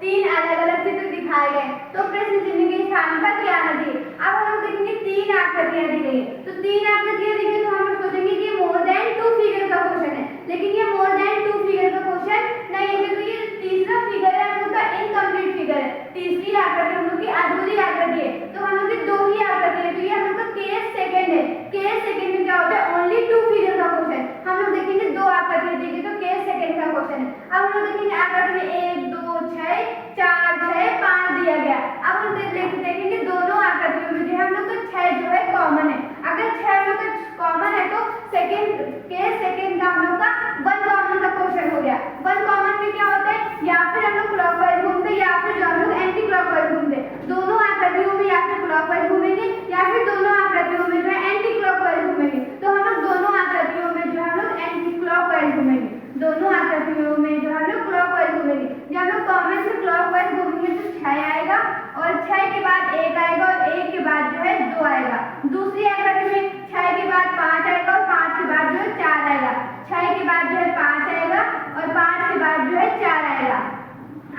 तीन अलग अलग चित्र दिखाए गए, तो प्रश्न चिन्ह के स्थान पर क्या आना चाहिए। अब हम लोग देखेंगे तीन आकृतियां दी गई है, तो तीन आकृतियां दी गई तो हम लोग सोचेंगे कि मोर देन टू फिगर का क्वेश्चन है, लेकिन ये मोर देन टू फिगर का क्वेश्चन नहीं है, क्योंकि ये तीसरा फिगर है हम लोग का इनकम्प्लीट फिगर है, तीसरी आकृति हम लोग की अधूरी आकृति है, तो हम लोग की दो ही आकृति है, तो ये हम लोग का केस सेकंड है। केस सेकंड में क्या होता है, ओनली टू फिगर का क्वेश्चन। हम लोग देखेंगे दो आकृति देंगे तो केस सेकंड का क्वेश्चन है। अब हम लोग देखेंगे आकृति में 1 2 6 4 6 5 दिया गया। अब हम देखेंगे दोनों आकृतियों में जो हम लोग का 6 जो है कॉमन है, अगर 6 हम लोग का कॉमन है तो सेकंड केस सेकंड का हम लोग का वन कॉमन का क्वेश्चन हो गया। वन कॉमन में क्या होता है, या फिर हम लोग क्लॉकवाइज घूमते या फिर जो हम लोग एंटी क्लॉकवाइज घूमते, दोनों आकृतियों में या फिर क्लॉकवाइज घूमेंगे या फिर दोनों आकृतियों में जो है एंटी क्लॉकवाइज घूमेंगे, तो हम लोग दोनों आकृतियों में जो हम लोग एंटी क्लॉकवाइज घूमेंगे, दोनों आकृतियों में जो हम लोग क्लॉकवाइज घूमेंगे। जब हम लोग कॉमन से क्लॉकवाइज घूमेंगे तो 6 आएगा और 6 के बाद 1 आएगा और 1 के बाद जो है 2 आएगा। दूसरी आकृति में 6 के बाद 5 आएगा और 5 के बाद जो है 4 आएगा, 6 के बाद जो है 5 आएगा और 5 के बाद जो है 4 आएगा।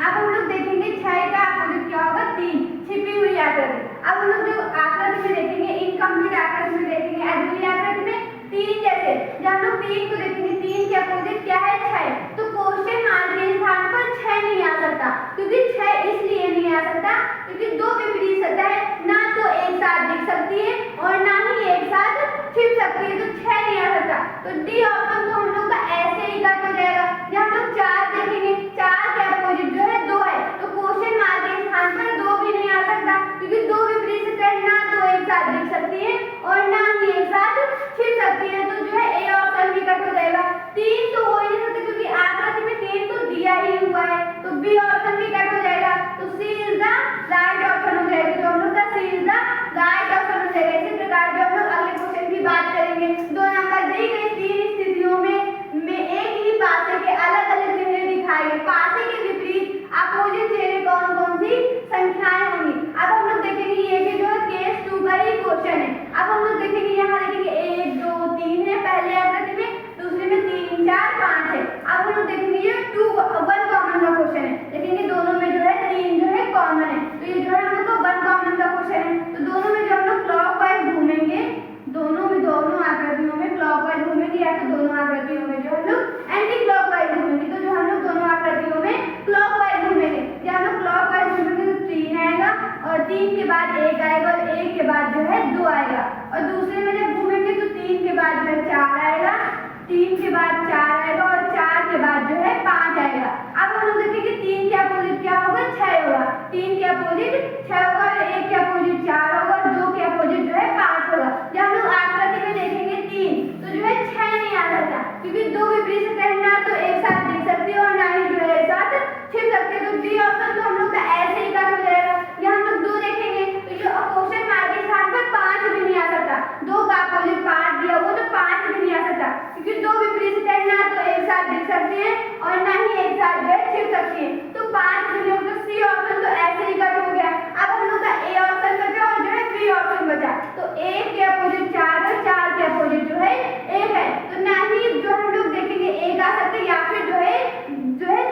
अब हम लोग देखेंगे 6 का अपोजिट क्या होगा, 3, छिपी हुई आकृति। अब हम लोग जो आकृति में देखेंगे इनकम्प्लीट आकृति में देखेंगे अधूरी आकृति में 3 जैसे, जब हम लोग 3 को देखेंगे 3 के अपोजिट क्या है, 6, तो क्वेश्चन मार्क के स्थान पर 6 नहीं आ सकता, क्योंकि 6 इसलिए नहीं आ सकता क्योंकि दो विपरीत सतह ना तो एक साथ दिख सकती है और ना ही एक साथ छिप सकती है, तो 6 नहीं आ सकता। तो डी ऑप्शन तो हम लोग का ऐसे ही कट हो जाएगा। जब हम लोग 4 देखेंगे 4 के अपोजिट जो है 2 है, तो क्वेश्चन मार्क के स्थान पर 2 भी नहीं आ सकता, क्योंकि दो विपरीत सतह ना तो एक साथ दिख सकती है और ना ही एक साथ छिप सकती है, तो जो है ए ऑप्शन भी कट हो जाएगा। 3 तो हो ही नहीं सकता क्योंकि आकृति में 3 तो दिया ही हुआ है, तो बी ऑप्शन भी कट हो जाएगा, तो सी इज द राइट ऑप्शन हो जाएगा। जो हम लोग का सी इज द राइट ऑप्शन हो जाएगा। इसी प्रकार जो हम लोग अगले क्वेश्चन की बात करेंगे, 2 नंबर दी गई 3 स्थितियों में एक ही पासे के अलग अलग चेहरे दिखाए गए, पासे के विपरीत अपोजिट चेहरे कौन कौन सी संख्याएं होंगी। अब हम लोग देखेंगे ये भी जो है केस 2 का ही क्वेश्चन है। अब हम लोग देखेंगे यहाँ देखेंगे 1 2 3 है पहले आकृति में, दूसरे में 3 4 5 है। अब हम लोग देखेंगे ये 2 वन कॉमन का क्वेश्चन है, देखेंगे दोनों में जो है 3 जो है कॉमन है, तो ये जो है हम लोग को वन कॉमन का क्वेश्चन है। तो दोनों में जो हम लोग क्लॉकवाइज घूमेंगे, दोनों आकृतियों में क्लॉकवाइज घूमेंगे या तो दोनों आकृतियों में जो हम लोग एंटी क्लॉकवाइज घूमेंगे, तो जो हम लोग दोनों आकृतियों में क्लॉकवाइज घूमेंगे। जब हम लोग क्लॉकवाइज घूमेंगे तो 3 आएगा और 3 के बाद 1 आएगा और 1 के बाद जो है 2 आएगा, और दूसरे में जब घूमेंगे तो 3 के बाद जो है 4 आएगा, 3 के बाद 4 आएगा और 4 के बाद जो है 5 आएगा। अब हम लोग देखेंगे 3 के अपोजिट क्या होगा, 6 होगा, 3 के अपोजिट 6 होगा और 1 के अपोजिट 4 होगा और 2 के अपोजिट जो है 5 होगा। जब हम लोग आकृति में देखेंगे 3 तो जो है 6 नहीं आ सकता, क्योंकि दो विपरीत सतह ना तो एक साथ दिख सकती है और ना ही जो है एक साथ छिप सकती है, तो डी ऑप्शन तो हम लोग का ऐसे ही कट हो जाएगा। यहाँ हम लोग 2 देखेंगे तो जो क्वेश्चन मार्क के स्थान पर 5 भी नहीं आ सकता, 2 का अपोजिट 5 दिया हुआ तो 5 भी नहीं आ सकता, क्योंकि दो विपरीत सतह ना तो एक साथ दिख सकती है और ना ही एक साथ जो है छिप सकती है, तो 5 भी नहीं होगा। तो सी ऑप्शन तो ऐसे ही कट हो गया। अब हम लोग का ए ऑप्शन बचा और जो है बी ऑप्शन बचा, तो 1 के अपोजिट 4 और 4 के अपोजिट जो है 1 है, तो ना ही जो हम लोग देखेंगे 1 आ सकता है या फिर जो है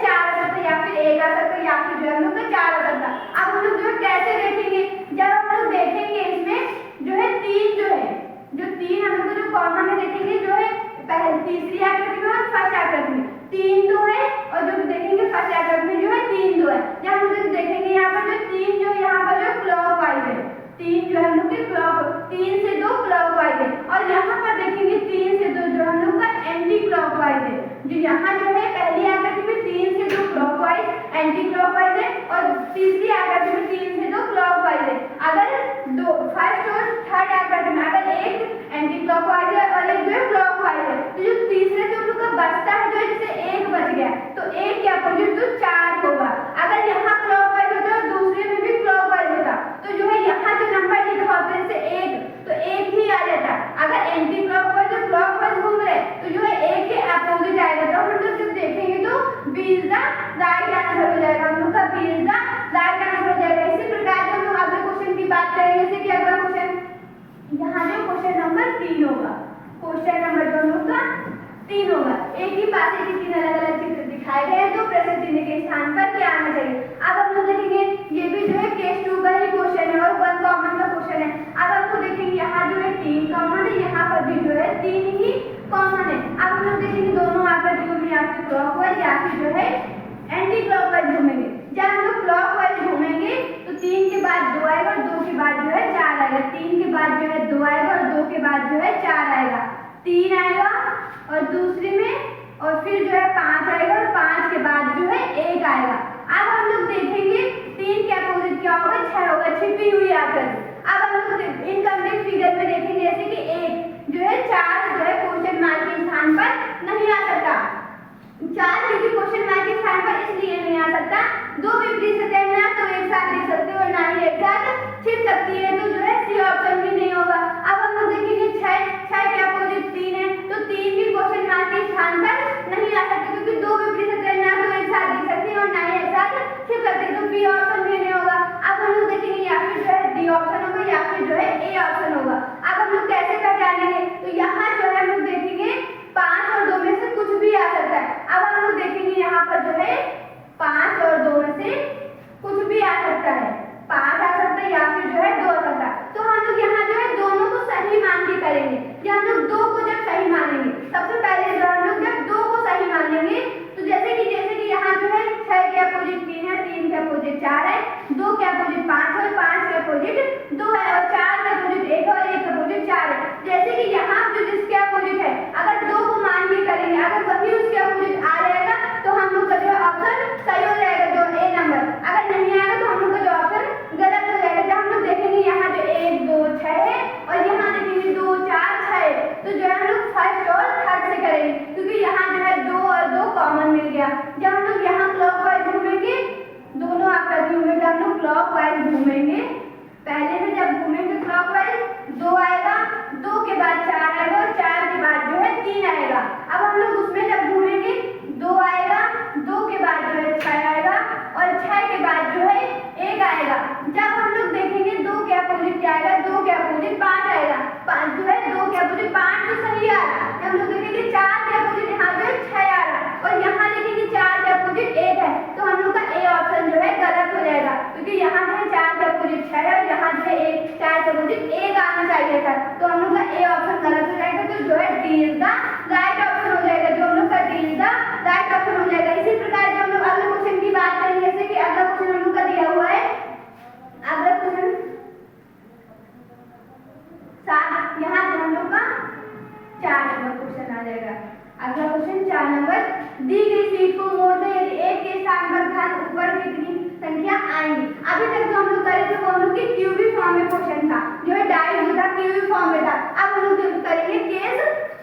4 आ सकता है या फिर 1 आ सकता है या फिर जो है हम लोग का 4 आ सकता है। अब हम लोग जो कैसे देखेंगे, जब हम लोग देखेंगे इसमें जो है 3 जो है, जो 3 हम लोग जो कॉमन में देखेंगे जो है पहले तीसरी आकृति में और फर्स्ट आकृति में 3 2 है, और जो देखेंगे फर्स्ट आकृति में जो है 3 2 है। जब हम लोग देखेंगे यहाँ पर जो 3 जो यहाँ पर जो क्लॉकवाइज है, 3 जो है हम लोग के क्लॉक 3 से 2 क्लॉकवाइज है, और यहाँ पर देखेंगे 3 से 2 जो हम लोग का एंटी क्लॉकवाइज है। जो यहाँ जो है पहली आकृति में 3 से 2 क्लॉकवाइज एंटी क्लॉकवाइज है और तीसरी आकृति में 3 से 2 क्लॉकवाइज है। अगर फर्स्ट और थर्ड आकृति में अगर एक एंटी क्लॉकवाइज है और एक जो है क्लॉकवाइज है, तो जो तीसरे जो हम लोग का बचता है जो है जैसे 1 बच गया तो 1 के अपोजिट तो 4 होगा। अगर यहाँ क्लॉकवाइज होता और दूसरे में भी क्लॉकवाइज होता तो जो है यहाँ जो नंबर लिखा होता है जैसे 1 तो 1 ही आ जाता। अगर एंटी क्लॉकवाइज और क्लॉकवाइज घूम रहे तो जो है 1 के अपोजिट आएगा, तो हम लोग जब देखेंगे तो B is the right answer हो जाएगा, हम लोग का B is the right answer हो जाएगा। इसी प्रकार से हम लोग अगले क्वेश्चन की बात करेंगे, जैसे कि अगला क्वेश्चन यहाँ जो क्वेश्चन नंबर 3 होगा, क्वेश्चन नंबर जो हम लोग का 3 होगा, एक ही पासे की 3 अलग अलग चित्र दिखा दिखाए गए हैं तो प्रश्न चिन्ह के स्थान पर क्या आना चाहिए। अब हम लोग देखेंगे ये भी जो है केस 2 का ही क्वेश्चन है और 1 कॉमन का क्वेश्चन है। अब हम लोग देखेंगे यहाँ जो है 3 कॉमन है, यहाँ पर भी जो है 3 ही कॉमन है। अब हम लोग देखेंगे दोनों आकृतियों में या फिर क्लॉकवाइज या फिर जो है एंटी क्लॉकवाइज घूमेंगे। जब हम लोग क्लॉकवाइज घूमेंगे तो 3 के बाद 2 आएगा और 2 के बाद जो है 4 आएगा। 3 के बाद जो है 2 आएगा और 2 के बाद जो है 4 आएगा। 3 आएगा और दूसरे में और फिर जो है 5 आएगा और 5 के बाद जो है 1 आएगा। अब हम लोग देखेंगे 3 के अपोजिट क्या होगा, 6 होगा, छिपी हुई आकृति। अब हम लोग इनकम्प्लीट फिगर में देखेंगे जैसे कि 1 जो है 4 जो है क्वेश्चन मार्क के स्थान पर नहीं आ सकता। 4 क्योंकि क्वेश्चन मार्क के स्थान पर इसलिए नहीं आ सकता, दो विपरीत सतह ना तो एक साथ देख सकते हो और ना ही एक साथ छिप सकती है, तो जो है सी ऑप्शन भी नहीं होगा। अब हम लोग देखेंगे 6 के अपोजिट 3 है तो 3 भी क्वेश्चन मार्क के स्थान पर नहीं आ सकते क्योंकि दो विपरीत सतह ना तो एक साथ देख सकती है और ना ही एक साथ छिप सकती है, तो बी ऑप्शन भी नहीं होगा। अब हम लोग देखेंगे या फिर जो है डी ऑप्शन होगा या फिर जो है ए ऑप्शन होगा। अब हम लोग कैसे पहचानेंगे, तो यहाँ जो है हम लोग देखेंगे 5 और 2 में से कुछ भी आ सकता है। अब हम लोग देखेंगे यहाँ पर जो है 5 और 2 में से कुछ भी आ सकता है, 5 आ सकता है या फिर जो है 2 आ सकता है। तो हम लोग यहाँ जो है दोनों को सही मान के करेंगे। जब हम लोग 2 को जब सही मानेंगे, सबसे पहले जो हम लोग जब 2 को सही मानेंगे तो जैसे कि यहाँ जो है 6 के अपोजिट 3 है, 3 के अपोजिट 4 है, 2 के अपोजिट 5 है, 5 के अपोजिट 2 है और 4 के अपोजिट 1 और 1 के अपोजिट 4 है। जैसे कि यहाँ जो जिसके अपोजिट है अगर 2 को मान के करेंगे, अगर वही उसके अपोजिट आ जाएगा तो हम लोग का जो ऑप्शन सही हो जाएगा, जो ए नंबर। अगर नहीं आएगा तो हम लोग का जो ऑप्शन गलत हो जाएगा। जब हम लोग देखेंगे यहाँ जो 1 2 6 है और यहाँ देखेंगे 2 4 6 है तो जो है हम लोग फर्स्ट और थर्ड से करेंगे क्योंकि यहाँ जो है 2 और 2 कॉमन मिल गया। जब हम लोग यहाँ क्लॉकवाइज घूमेंगे, दोनों आकृतियों में जब हम लोग क्लॉकवाइज घूमेंगे, पहले में जब घूमेंगे क्लॉकवाइज 2 आएगा, 2 के बाद 4 आएगा और 4 के बाद जो है 3 आएगा। अब हम लोग उसमें जब घूमेंगे 2 आएगा, 2 के बाद जो है 6 आएगा और 6 के बाद जो है 1 आएगा। जब हम लोग देखेंगे 2 के अपोजिट क्या आएगा, 2 के अपोजिट 5 आएगा, 5 जो है 2 के अपोजिट 5 तो सही आ रहा है। हम लोग देखेंगे 4 के अपोजिट यहाँ पे 6 आ रहा है और यहाँ देखेंगे 4 के अपोजिट 1 है, तो हम लोग का ए ऑप्शन जो है गलत हो जाएगा क्योंकि यहाँ जो है 4 के अपोजिट 6 है और यहाँ जो है 4 के अपोजिट 1 आना चाहिए था, तो हम लोग का ए ऑप्शन गलत हो जाएगा। तो जो है D is the right option हो जाएगा, जो हम लोग का D is the right option हो जाएगा। इसी प्रकार जो हम लोग अगले क्वेश्चन की बात करेंगे, जैसे कि अगला क्वेश्चन हम लोग का दिया हुआ है, अगला क्वेश्चन 7, यहाँ जो हम लोग का 4 नंबर क्वेश्चन आ जाएगा। अगला क्वेश्चन 4 नंबर, दी गई सीट को मोड़ दें यदि एक के स्थान पर घन ऊपर कितनी संख्या आएंगी। अभी तक जो हम लोग करे थे वो हम लोग की क्यूबिक फॉर्म में क्वेश्चन था, जो है डायरेक्ट था क्यूबिक फॉर्म में था। अब हम लोग जो करेंगे केस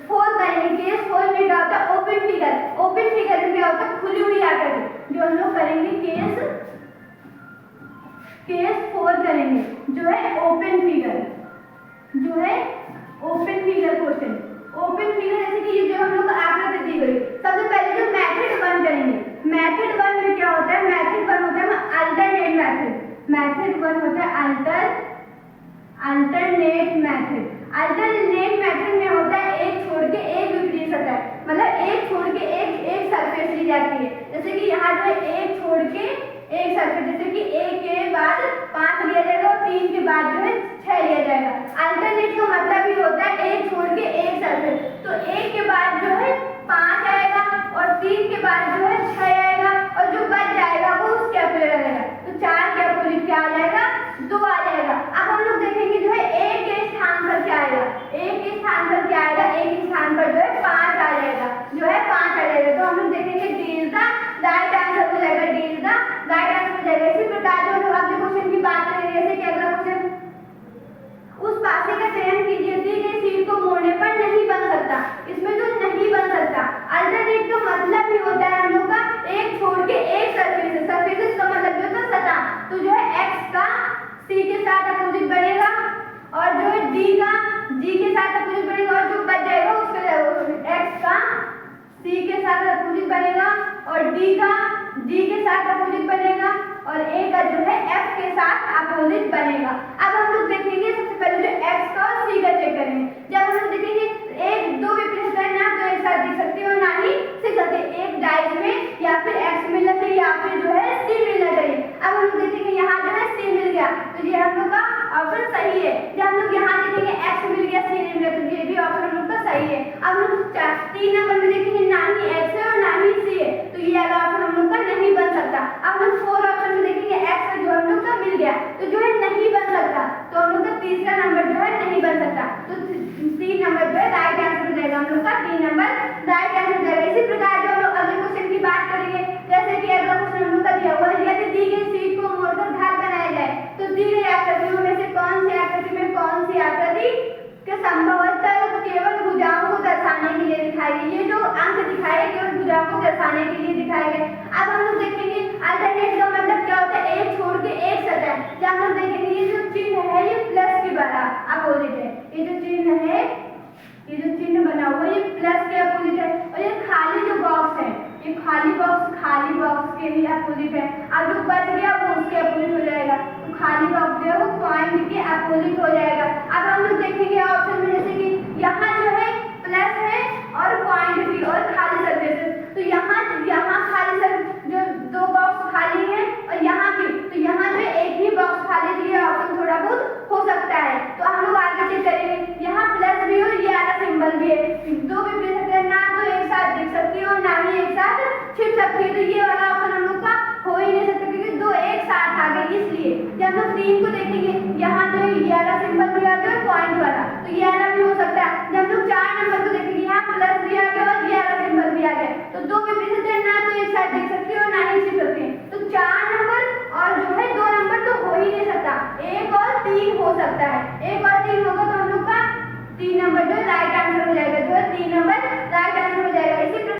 4 करेंगे। केस 4 में क्या होता है, ओपन फिगर। ओपन फिगर में क्या होता है, खुली हुई आकृति। जो हम लोग करेंगे केस 4 करेंगे, जो है ओपन फिगर, जो है open figure question. Open figure जैसे कि ये जो हम लोग आकृति दी गई, सबसे पहले जो मेथड 1 करेंगे। मेथड 1 में क्या होता है, मेथड 1 होता है अल्टरनेट मेथड। मेथड 1 होता है अल्टरनेट मेथड। अल्टरनेट मेथड में होता है एक छोड़ के एक विपरीत सतह, मतलब एक छोड़ के एक सरफेस ली जाती है। जैसे कि यहाँ जो है एक छोड़ के एक सरफेस, जैसे कि 1 के बाद 5 लिया जाएगा और 3 के बाद जो है 6 लिया जाएगा। अल्टरनेट का मतलब ही होता है एक छोड़ के एक सरफेस, तो 1 के बाद जो है 5 आएगा और 3 के बाद जो है 6 आएगा और जो बच जाएगा वो उसके अपोजिट आ जाएगा, तो 4 के अपोजिट क्या आ जाएगा, 2 आ जाएगा। अब हम लोग देखेंगे जो है 1 के स्थान पर क्या आएगा, 1 के स्थान पर क्या आएगा, 1 के स्थान पर जो है 5 आ जाएगा, जो है 5 आ जाएगा। तो हम लोग देखेंगे D is the right answer हो जाएगा, D is the right answer हो जाएगा। इसी प्रकार जो हम लोग अगले क्वेश्चन की बात करेंगे, जैसे कि अगला क्वेश्चन, उस पासे का चयन कीजिए दी गई सीट को मोड़ने पर नहीं बन सकता। इसमें जो नहीं बन सकता, अल्टरनेट का मतलब ही होता है हम लोग का एक छोड़ के एक सरफेस। सरफेस का मतलब जो होता है सतह, तो जो है x का c के साथ अपोजिट बनेगा और जो है d का g के साथ अपोजिट बनेगा और जो बच जाएगा उसका x का c के साथ अपोजिट बनेगा और d का g के साथ अपोजिट बनेगा और a का जो है f के साथ अपोजिट बनेगा। अब हम लोग देखेंगे सबसे पहले जो x का और c का चेक करेंगे। जब हम लोग देखेंगे एक दो विपरीत सतह ना तो एक साथ दिख सकती है और ना ही सिख सकते। एक डाइज में या फिर एक्स मिलना चाहिए या फिर जो है सी मिलना चाहिए। अब हम लोग देखेंगे यहाँ जो है सी मिल गया तो ये हम लोग का ऑप्शन सही है। जब हम लोग यहाँ देखेंगे एक्स मिल गया सी नहीं मिला तो ये भी ऑप्शन हम लोग का सही है। अब हम 3 नंबर में देखेंगे ना ही एक्स है और ना ही सी है तो ये वाला ऑप्शन हम लोग का नहीं बन सकता। अब हम 4 ऑप्शन में देखेंगे एक्स है जो हम लोग का मिल गया तो जो है नहीं बन सकता तो हम लोग का तीसरा नंबर जो है नहीं बन सकता। तो 3 नंबर जो है राइट आंसर हो जाएगा हम लोग का 3 नंबर राइट आंसर हो जाएगा। इसी प्रकार जो हम लोग अगले क्वेश्चन की बात करेंगे जैसे कि अगला क्वेश्चन हम लोग का दिया हुआ है यदि दी गई शीट को मोड़कर घर बनाया जाए तो दी गई आकृतियों में से कौन सी आकृति में कौन सी आकृति के संभवतः केवल भुजाओं को दर्शाने के लिए दिखाई गई। ये जो अंक दिखाए गए केवल भुजाओं को दर्शाने के लिए दिखाए गए। अब हम लोग देखेंगे अल्टरनेट का मतलब क्या होता है, एक छोड़ के एक सटा। जब हम लोग देखेंगे ये जो चिन्ह है ये प्लस के बराबर अपोजिट है। ये जो चिन्ह है ये जो चिन्ह बना हुआ है ये प्लस के अपोजिट है और ये खाली जो बॉक्स है ये खाली बॉक्स के लिए अपोजिट है। अब जो बच गया वो उसके अपोजिट हो जाएगा तो खाली बॉक्स जो है वो पॉइंट के अपोजिट हो जाएगा। अब हम लोग देखेंगे ऑप्शन में जैसे कि यहाँ जो है प्लस है और पॉइंट भी और खाली सरफेस तो यहाँ खाली सरफेस जो 2 बॉक्स खाली है और यहाँ भी तो यहाँ जो एक ही बॉक्स खाली तो ये ऑप्शन थोड़ा बहुत हो सकता है। तो हम लोग आगे चेक करेंगे यहाँ प्लस भी और ये वाला सिंबल भी है दो भी दे सकते हैं ना तो एक साथ दिख सकती है और ना ही एक साथ छिप सकती है तो ये वाला ऑप्शन हम लोग का हो ही नहीं सकता क्योंकि 2 एक साथ आ गए। इसलिए जब हम 3 को देखेंगे यहाँ जो ये वाला सिंबल भी आ गया पॉइंट वाला तो ये वाला भी हो सकता है। जब हम लोग 4 नंबर को देखेंगे यहाँ प्लस भी आ गया और ये वाला सिंबल भी आ गया तो 2 भी दे सकते हैं ना तो एक साथ देख सकती है और ना ही छिप सकती है तो 4 नंबर और जो है 2 नंबर तो हो ही नहीं सकता। 1 और 3 हो सकता है। 1 और 3 होगा तो हम लोग का 3 नंबर जो राइट आंसर हो जाएगा जो है 3 नंबर